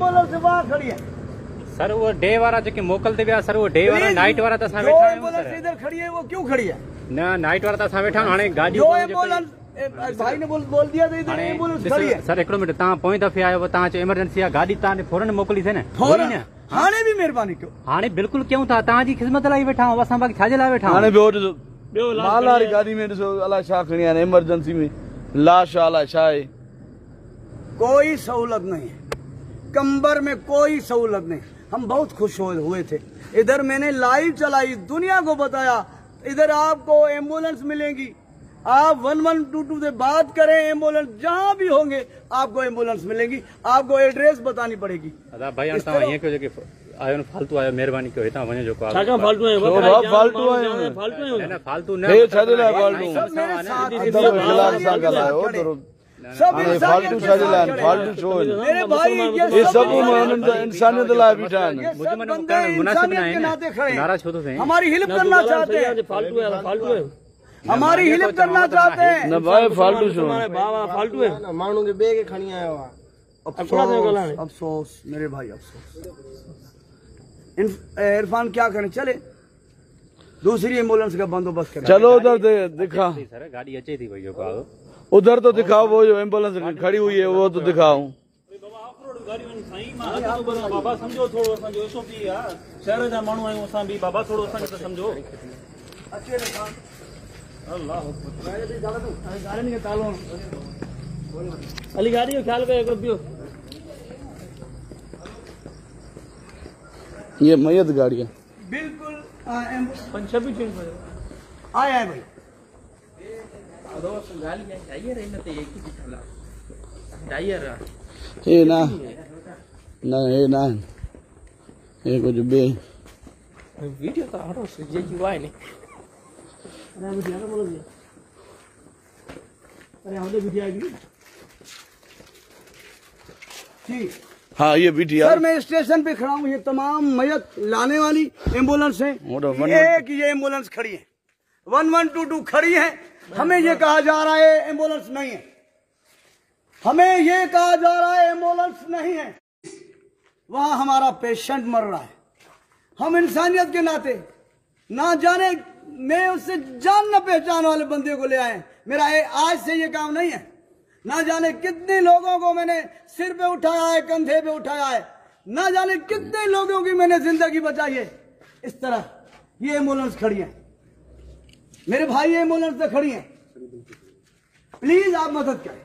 Ambulance वहाँ खड़ी है सर। वो डे वाला जो मोकलते भी सर, वो डे वाला नाइट वाला तो असां वेठा आहियूं। एम्बुलेंस इधर खड़ी है वो क्यों खड़ी है? न नाइट वाला तो असां वेठा हाणे गाड़ी जो एम्बुलेंस भाई ने बोल दिया तो इधर एम्बुलेंस खड़ी है। सर हिकिड़ो मिनट, तव्हां पोएं दफ़े आयो तव्हां चयो इमरजेंसी आहे, गाॾी तव्हां फौरन मोकिली थिए न। फौरन हाणे भी मेहरबानी कयो। हाणे बिल्कुलु कयूं था, तव्हांजी ख़िदमत लाइ वेठा आहियूं, असां बाक़ी छाजे लाइ वेठा आहियूं? हाणे ॿियो माल वारी गाॾी में ॾिसो अलाए छा खणी आया इमरजेंसी में, लाश अलाए छा आहे। कोई सहूलत नहीं है, कंबर में कोई सहूलत नहीं। हम बहुत खुश हुए थे। इधर मैंने लाइव चलाई, दुनिया को बताया इधर आपको एम्बुलेंस मिलेंगी। आप 1122 से बात करें, एम्बुलेंस जहाँ भी होंगे आपको एम्बुलेंस मिलेंगी। आपको एड्रेस बतानी पड़ेगी। भाई आयो न फालतू आयो, मेहरबानी कयो हितां वञो। जेको फालतू आयो फालतू न हे छाजे लाइ फालतू फालतू छाजे लाइ फालतू छो मेरे भाई ये सब इंसानियत लाइ बीठा आहिनि। मुनासिब न नाराज छो थो थिए? हमारी हेल्प करना चाहते हैं, फालतू हमारी हेल्प करना चाहते हैं। न भाई फालतू छो फालतू है माण्हू खे ॿिए खे खणी आयो आहे। अफसोस मेरे भाई, अफसोस। इरफान क्या करें, चले दूसरी एम्बुलेंस का बंदोबस्त करें। चलो उधर दिखा, सर गाड़ी अचे थी भई, उधर तो दिखाओ, वो जो एम्बुलेंस खड़ी हुई है वो तो दिखाओ। बाबा समझो थोड़ो, असांजो एसओपी आहे, शहर जा माण्हू आहियूं असां बि, बाबा थोड़ो असांखे त समझो। अली गाड़ी जो ख्याल कयो ॿियो। ये मैयत गाड़ी है बिल्कुल। पंजाबी चेंज आया है भाई। ये ना ये ना ये कुछ बे वीडियो तो हटो जे की वाय नहीं। अरे वीडियो तो बोलो जी, अरे हमने वीडियो आई ठीक। हाँ ये वीडियो सर मैं स्टेशन पे खड़ा हूँ, ये तमाम मयत लाने वाली एम्बुलेंस है। एक ये एम्बुलेंस खड़ी है, 1122 खड़ी है। हमें ये कहा जा रहा है एम्बुलेंस नहीं है, हमें ये कहा जा रहा है एम्बुलेंस नहीं है। वहां हमारा पेशेंट मर रहा है। हम इंसानियत के नाते ना जाने, मैं उससे जान न पहचान वाले बंदे को ले आए। मेरा आज से ये काम नहीं है। ना जाने कितने लोगों को मैंने सिर पे उठाया है, कंधे पे उठाया है, ना जाने कितने लोगों की मैंने जिंदगी बचाई है। इस तरह ये एम्बुलेंस खड़ी है मेरे भाई, ये एम्बुलेंस तो खड़ी है। प्लीज आप मदद करें।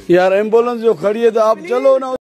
यार एम्बुलेंस जो खड़ी है तो आप चलो ना।